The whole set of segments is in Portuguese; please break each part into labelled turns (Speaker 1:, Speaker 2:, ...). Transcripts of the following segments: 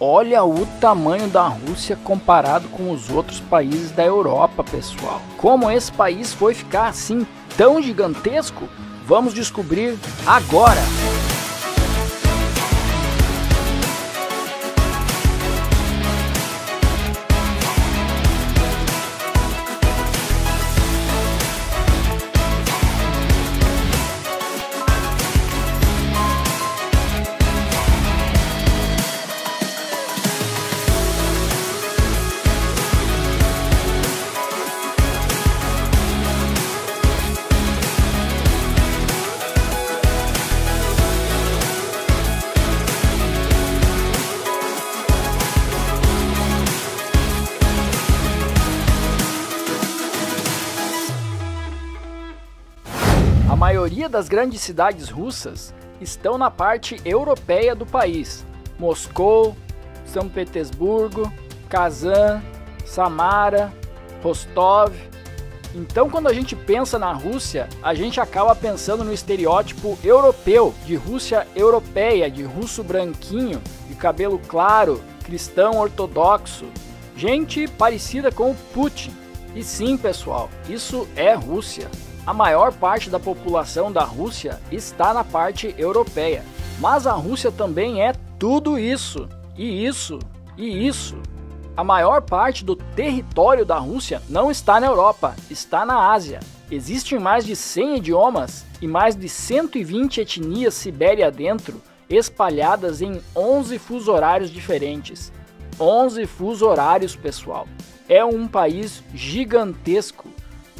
Speaker 1: Olha o tamanho da Rússia comparado com os outros países da Europa, pessoal. Como esse país foi ficar assim tão gigantesco? Vamos descobrir agora! A maioria das grandes cidades russas estão na parte europeia do país. Moscou, São Petersburgo, Kazan, Samara, Rostov. Então, quando a gente pensa na Rússia, a gente acaba pensando no estereótipo europeu, de Rússia europeia, de russo branquinho, de cabelo claro, cristão ortodoxo, gente parecida com o Putin. E sim, pessoal, isso é Rússia. A maior parte da população da Rússia está na parte europeia. Mas a Rússia também é tudo isso, e isso, e isso. A maior parte do território da Rússia não está na Europa, está na Ásia. Existem mais de 100 idiomas e mais de 120 etnias Sibéria dentro, espalhadas em 11 fuso horários diferentes. 11 fuso horários, pessoal. É um país gigantesco.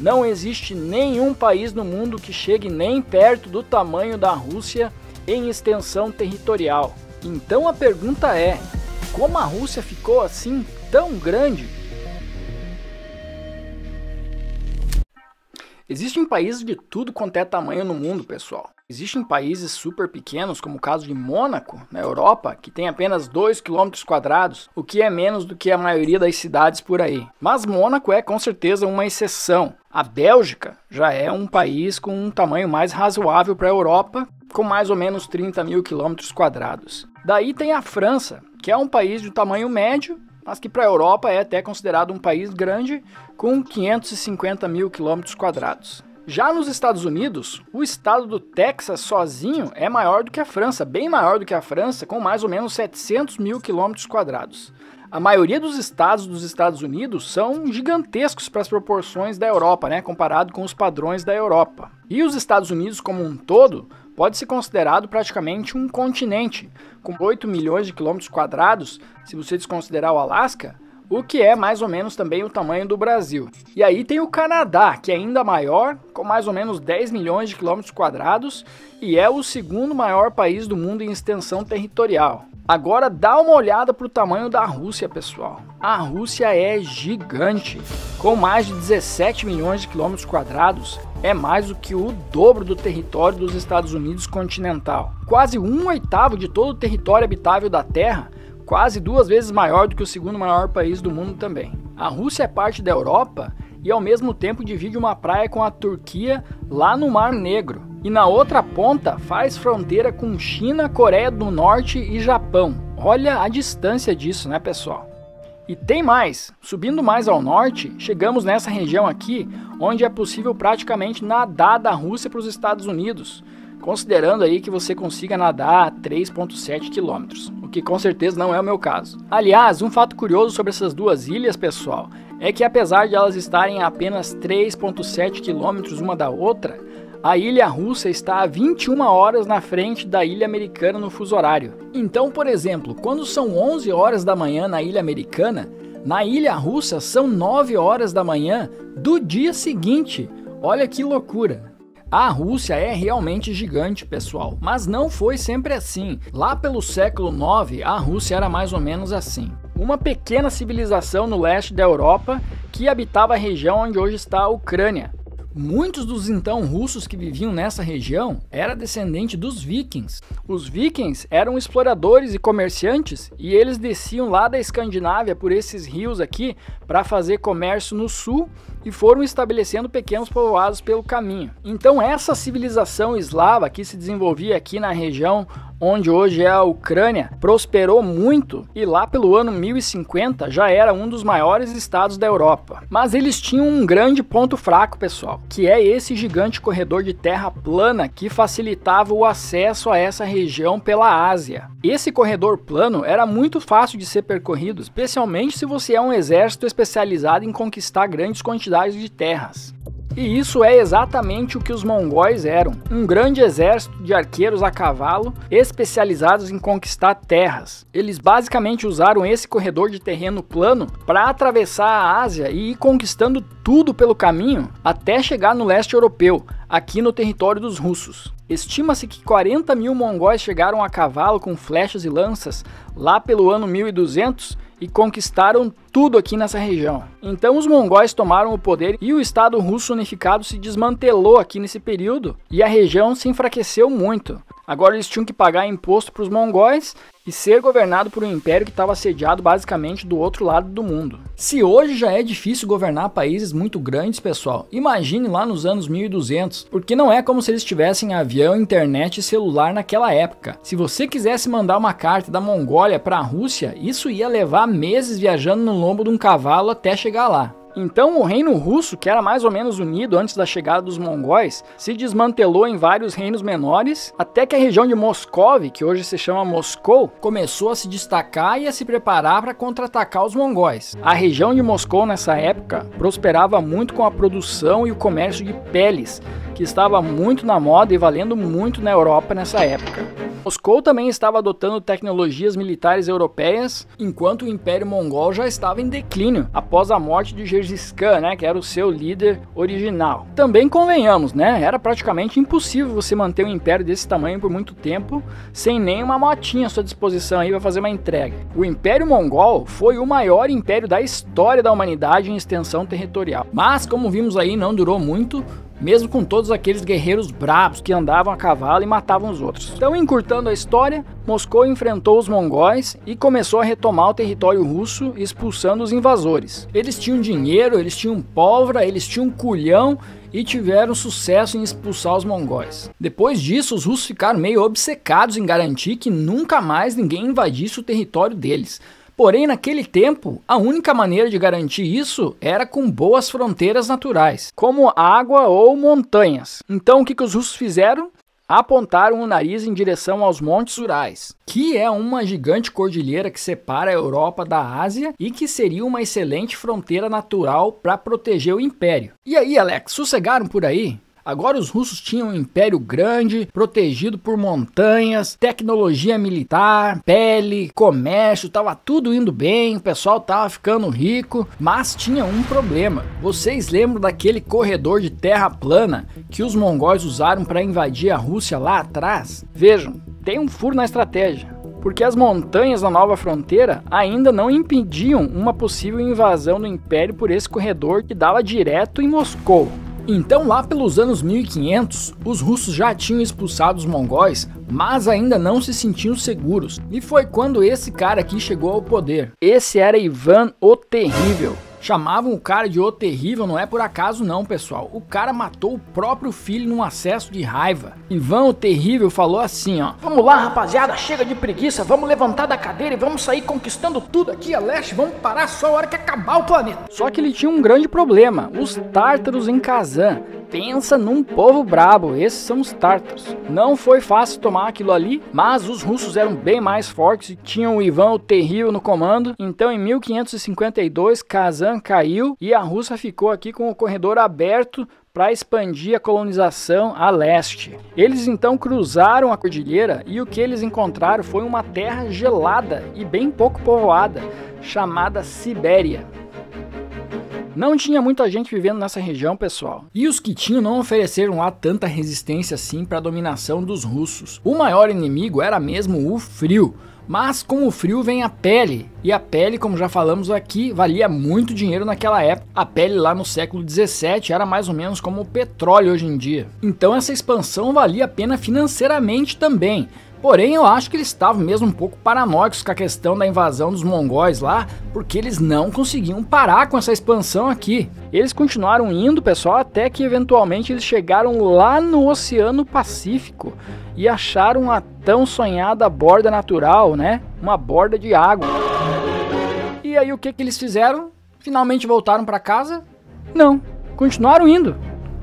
Speaker 1: Não existe nenhum país no mundo que chegue nem perto do tamanho da Rússia em extensão territorial. Então a pergunta é, como a Rússia ficou assim tão grande? Existem países de tudo quanto é tamanho no mundo, pessoal. Existem países super pequenos, como o caso de Mônaco, na Europa, que tem apenas 2 km², o que é menos do que a maioria das cidades por aí. Mas Mônaco é com certeza uma exceção. A Bélgica já é um país com um tamanho mais razoável para a Europa, com mais ou menos 30 mil km². Daí tem a França, que é um país de tamanho médio, mas que para a Europa é até considerado um país grande, com 550 mil km². Já nos Estados Unidos, o estado do Texas sozinho é maior do que a França, bem maior do que a França, com mais ou menos 700 mil km². A maioria dos estados dos Estados Unidos são gigantescos para as proporções da Europa, né, comparado com os padrões da Europa. E os Estados Unidos como um todo pode ser considerado praticamente um continente, com 8 milhões de km², se você desconsiderar o Alasca, o que é mais ou menos também o tamanho do Brasil. E aí tem o Canadá, que é ainda maior, com mais ou menos 10 milhões de km², e é o segundo maior país do mundo em extensão territorial. Agora dá uma olhada para o tamanho da Rússia, pessoal. A Rússia é gigante, com mais de 17 milhões de km², é mais do que o dobro do território dos Estados Unidos continental. Quase 1/8 de todo o território habitável da Terra, quase 2 vezes maior do que o segundo maior país do mundo também. A Rússia é parte da Europa e ao mesmo tempo divide uma praia com a Turquia lá no Mar Negro. E na outra ponta faz fronteira com China, Coreia do Norte e Japão. Olha a distância disso, né, pessoal? E tem mais, subindo mais ao norte, chegamos nessa região aqui, onde é possível praticamente nadar da Rússia para os Estados Unidos, considerando aí que você consiga nadar 3,7 km, o que com certeza não é o meu caso. Aliás, um fato curioso sobre essas duas ilhas, pessoal, é que apesar de elas estarem a apenas 3,7 km uma da outra, a ilha russa está a 21 horas na frente da ilha americana no fuso horário. Então, por exemplo, quando são 11 horas da manhã na ilha americana, na ilha russa são 9 horas da manhã do dia seguinte. Olha que loucura! A Rússia é realmente gigante, pessoal, mas não foi sempre assim. Lá pelo século IX, a Rússia era mais ou menos assim. Uma pequena civilização no leste da Europa que habitava a região onde hoje está a Ucrânia. Muitos dos então russos que viviam nessa região eram descendentes dos vikings. Os vikings eram exploradores e comerciantes e eles desciam lá da Escandinávia por esses rios aqui para fazer comércio no sul e foram estabelecendo pequenos povoados pelo caminho. Então essa civilização eslava que se desenvolvia aqui na região onde hoje é a Ucrânia, prosperou muito e lá pelo ano 1050 já era um dos maiores estados da Europa. Mas eles tinham um grande ponto fraco, pessoal, que é esse gigante corredor de terra plana que facilitava o acesso a essa região pela Ásia. Esse corredor plano era muito fácil de ser percorrido, especialmente se você é um exército especializado em conquistar grandes quantidades de terras. E isso é exatamente o que os mongóis eram, um grande exército de arqueiros a cavalo especializados em conquistar terras. Eles basicamente usaram esse corredor de terreno plano para atravessar a Ásia e ir conquistando tudo pelo caminho até chegar no leste europeu, aqui no território dos russos. Estima-se que 40 mil mongóis chegaram a cavalo com flechas e lanças lá pelo ano 1200 e conquistaram tudo aqui nessa região. Então os mongóis tomaram o poder e o Estado russo unificado se desmantelou aqui nesse período e a região se enfraqueceu muito. Agora eles tinham que pagar imposto para os mongóis e ser governado por um império que estava sediado basicamente do outro lado do mundo. Se hoje já é difícil governar países muito grandes, pessoal, imagine lá nos anos 1200, porque não é como se eles tivessem avião, internet e celular naquela época. Se você quisesse mandar uma carta da Mongólia para a Rússia, isso ia levar meses viajando no lombo de um cavalo até chegar lá. Então o reino russo, que era mais ou menos unido antes da chegada dos mongóis, se desmantelou em vários reinos menores, até que a região de Moscou, que hoje se chama Moscou, começou a se destacar e a se preparar para contra-atacar os mongóis. A região de Moscou nessa época prosperava muito com a produção e o comércio de peles, que estava muito na moda e valendo muito na Europa nessa época. Moscou também estava adotando tecnologias militares europeias, enquanto o Império Mongol já estava em declínio após a morte de Gengis Khan, que era o seu líder original. Também convenhamos, era praticamente impossível você manter um império desse tamanho por muito tempo sem nenhuma motinha à sua disposição aí para fazer uma entrega. O Império Mongol foi o maior império da história da humanidade em extensão territorial, mas como vimos aí não durou muito, mesmo com todos aqueles guerreiros brabos que andavam a cavalo e matavam os outros. Então, encurtando a história, Moscou enfrentou os mongóis e começou a retomar o território russo, expulsando os invasores. Eles tinham dinheiro, eles tinham pólvora, eles tinham culhão e tiveram sucesso em expulsar os mongóis. Depois disso, os russos ficaram meio obcecados em garantir que nunca mais ninguém invadisse o território deles. Porém, naquele tempo, a única maneira de garantir isso era com boas fronteiras naturais, como água ou montanhas. Então, o que os russos fizeram? Apontaram o nariz em direção aos Montes Urais, que é uma gigante cordilheira que separa a Europa da Ásia e que seria uma excelente fronteira natural para proteger o império. E aí, Alex, sossegaram por aí? Agora os russos tinham um império grande, protegido por montanhas, tecnologia militar, pele, comércio, estava tudo indo bem, o pessoal estava ficando rico, mas tinha um problema. Vocês lembram daquele corredor de terra plana que os mongóis usaram para invadir a Rússia lá atrás? Vejam, tem um furo na estratégia, porque as montanhas da nova fronteira ainda não impediam uma possível invasão do império por esse corredor que dava direto em Moscou. Então lá pelos anos 1500, os russos já tinham expulsado os mongóis, mas ainda não se sentiam seguros. E foi quando esse cara aqui chegou ao poder. Esse era Ivan o Terrível. Chamavam o cara de O Terrível não é por acaso não, pessoal. O cara matou o próprio filho num acesso de raiva. Ivan o Terrível falou assim, ó: "Vamos lá, rapaziada, chega de preguiça, vamos levantar da cadeira e vamos sair conquistando tudo aqui a leste, vamos parar só a hora que acabar o planeta." Só que ele tinha um grande problema, os tártaros em Kazan. Pensa num povo brabo, esses são os tártaros. Não foi fácil tomar aquilo ali, mas os russos eram bem mais fortes e tinham o Ivan o Terrível no comando. Então em 1552 Kazan caiu e a Rússia ficou aqui com o corredor aberto para expandir a colonização a leste. Eles então cruzaram a cordilheira e o que eles encontraram foi uma terra gelada e bem pouco povoada, chamada Sibéria. Não tinha muita gente vivendo nessa região, pessoal. E os que tinham não ofereceram lá tanta resistência assim para a dominação dos russos. O maior inimigo era mesmo o frio. Mas com o frio vem a pele, e a pele, como já falamos aqui, valia muito dinheiro naquela época. A pele lá no século 17 era mais ou menos como o petróleo hoje em dia. Então essa expansão valia a pena financeiramente também, Porém, eu acho que eles estavam mesmo um pouco paranoicos com a questão da invasão dos mongóis lá, porque eles não conseguiam parar com essa expansão aqui. Eles continuaram indo, pessoal, até que eventualmente eles chegaram lá no Oceano Pacífico e acharam a tão sonhada borda natural, né? Uma borda de água. E aí o que eles fizeram? Finalmente voltaram para casa? Não, continuaram indo.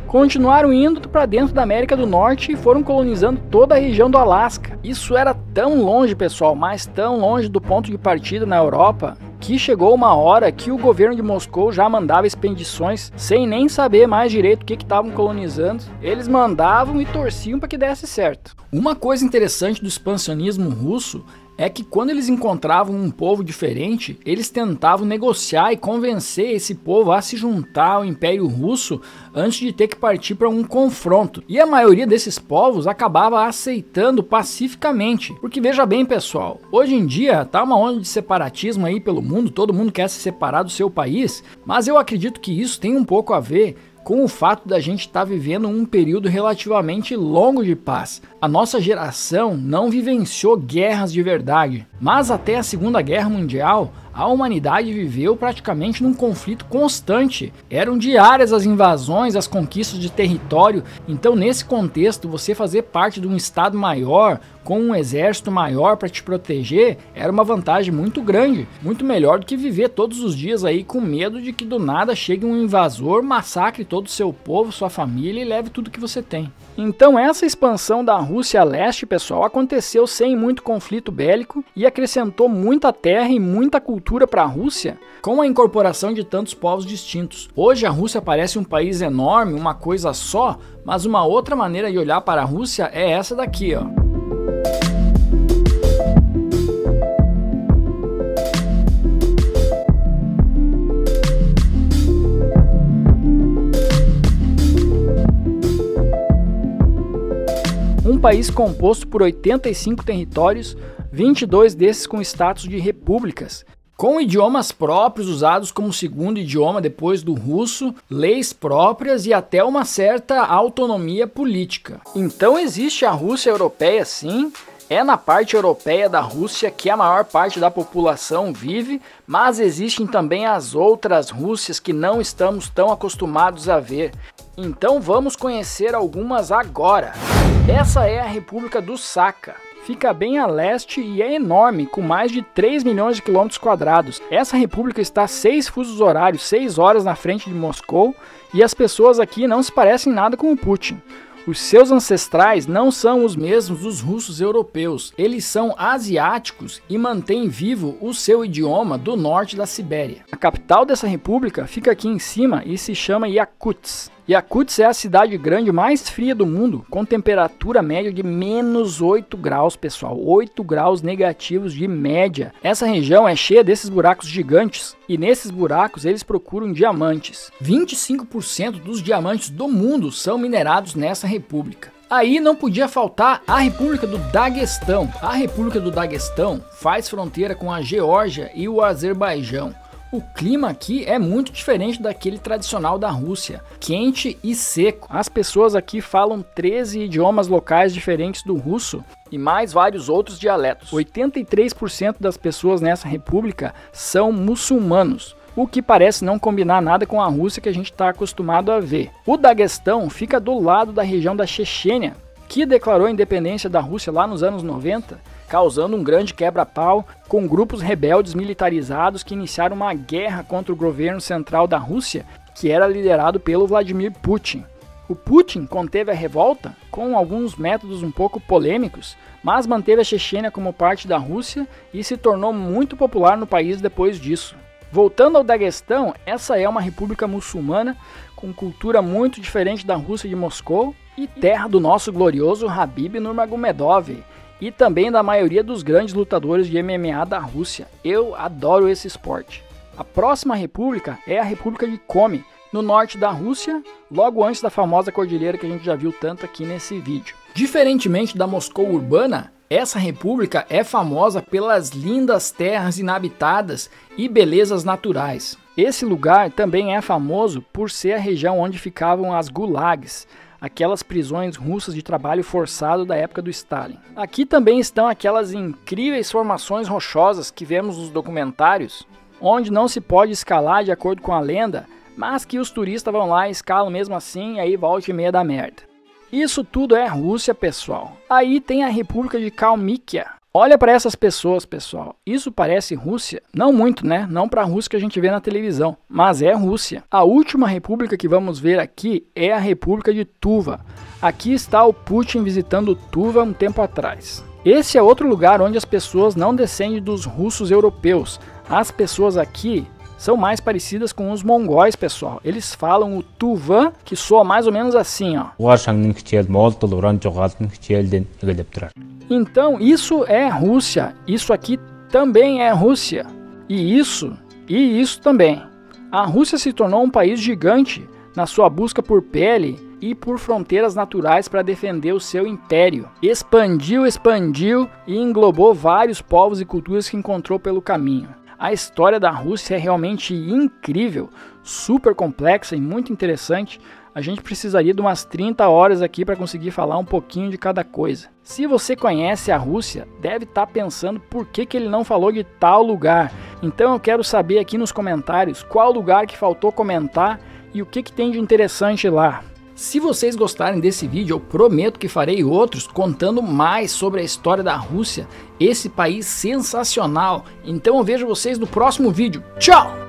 Speaker 1: Continuaram indo para dentro da América do Norte e foram colonizando toda a região do Alasca. Isso era tão longe, pessoal, mas tão longe do ponto de partida na Europa, que chegou uma hora que o governo de Moscou já mandava expedições sem nem saber mais direito o que estavam colonizando. Eles mandavam e torciam para que desse certo. Uma coisa interessante do expansionismo russo é que quando eles encontravam um povo diferente, eles tentavam negociar e convencer esse povo a se juntar ao Império Russo antes de ter que partir para um confronto. E a maioria desses povos acabava aceitando pacificamente. Porque veja bem, pessoal, hoje em dia tá uma onda de separatismo aí pelo mundo, todo mundo quer se separar do seu país, mas eu acredito que isso tem um pouco a ver com o fato da gente estar vivendo um período relativamente longo de paz. A nossa geração não vivenciou guerras de verdade, mas até a Segunda Guerra Mundial, a humanidade viveu praticamente num conflito constante. Eram diárias as invasões, as conquistas de território, então nesse contexto você fazer parte de um estado maior, com um exército maior para te proteger, era uma vantagem muito grande, muito melhor do que viver todos os dias aí com medo de que do nada chegue um invasor, massacre todo o seu povo, sua família e leve tudo que você tem. Então essa expansão da Rússia a leste, pessoal, aconteceu sem muito conflito bélico e acrescentou muita terra e muita cultura para a Rússia, com a incorporação de tantos povos distintos. Hoje a Rússia parece um país enorme, uma coisa só, mas uma outra maneira de olhar para a Rússia é essa daqui, ó. Um país composto por 85 territórios, 22 desses com status de repúblicas, com idiomas próprios usados como segundo idioma depois do russo, leis próprias e até uma certa autonomia política. Então existe a Rússia europeia, sim. É na parte europeia da Rússia que a maior parte da população vive, mas existem também as outras Rússias que não estamos tão acostumados a ver. Então vamos conhecer algumas agora. Essa é a República do Sakha. Fica bem a leste e é enorme, com mais de 3 milhões de quilômetros quadrados. Essa república está a 6 fusos horários, 6 horas na frente de Moscou, e as pessoas aqui não se parecem nada com o Putin. Os seus ancestrais não são os mesmos dos russos europeus, eles são asiáticos e mantêm vivo o seu idioma do norte da Sibéria. A capital dessa república fica aqui em cima e se chama Yakutsk. Yakutsk é a cidade grande mais fria do mundo, com temperatura média de menos 8 graus, pessoal, 8 graus negativos de média. Essa região é cheia desses buracos gigantes, e nesses buracos eles procuram diamantes. 25% dos diamantes do mundo são minerados nessa república. Aí não podia faltar a República do Daguestão. A República do Daguestão faz fronteira com a Geórgia e o Azerbaijão. O clima aqui é muito diferente daquele tradicional da Rússia, quente e seco. As pessoas aqui falam 13 idiomas locais diferentes do russo e mais vários outros dialetos. 83% das pessoas nessa república são muçulmanos, o que parece não combinar nada com a Rússia que a gente está acostumado a ver. O Daguestão fica do lado da região da Chechênia, que declarou a independência da Rússia lá nos anos 90, causando um grande quebra-pau com grupos rebeldes militarizados que iniciaram uma guerra contra o governo central da Rússia, que era liderado pelo Vladimir Putin. O Putin conteve a revolta com alguns métodos um pouco polêmicos, mas manteve a Chechênia como parte da Rússia e se tornou muito popular no país depois disso. Voltando ao Daguestão, essa é uma república muçulmana com cultura muito diferente da Rússia de Moscou e terra do nosso glorioso Khabib Nurmagomedov e também da maioria dos grandes lutadores de MMA da Rússia. Eu adoro esse esporte. A próxima república é a República de Komi, no norte da Rússia, logo antes da famosa cordilheira que a gente já viu tanto aqui nesse vídeo. Diferentemente da Moscou urbana, essa república é famosa pelas lindas terras inabitadas e belezas naturais. Esse lugar também é famoso por ser a região onde ficavam as gulags, aquelas prisões russas de trabalho forçado da época do Stalin. Aqui também estão aquelas incríveis formações rochosas que vemos nos documentários, onde não se pode escalar de acordo com a lenda, mas que os turistas vão lá e escalam mesmo assim, e aí volta e meia da merda. Isso tudo é Rússia, pessoal. Aí tem a República de Kalmykia. Olha para essas pessoas, pessoal. Isso parece Rússia? Não muito, né? Não para a Rússia que a gente vê na televisão, mas é Rússia. A última república que vamos ver aqui é a República de Tuva. Aqui está o Putin visitando Tuva um tempo atrás. Esse é outro lugar onde as pessoas não descendem dos russos europeus. As pessoas aqui são mais parecidas com os mongóis, pessoal. Eles falam o Tuvan, que soa mais ou menos assim, ó. Então, isso é Rússia. Isso aqui também é Rússia. E isso também. A Rússia se tornou um país gigante na sua busca por pele e por fronteiras naturais para defender o seu império. Expandiu e englobou vários povos e culturas que encontrou pelo caminho. A história da Rússia é realmente incrível, super complexa e muito interessante. A gente precisaria de umas 30 horas aqui para conseguir falar um pouquinho de cada coisa. Se você conhece a Rússia, deve estar pensando por que ele não falou de tal lugar. Então eu quero saber aqui nos comentários qual lugar que faltou comentar e o que tem de interessante lá. Se vocês gostarem desse vídeo, eu prometo que farei outros contando mais sobre a história da Rússia, esse país sensacional. Então eu vejo vocês no próximo vídeo. Tchau!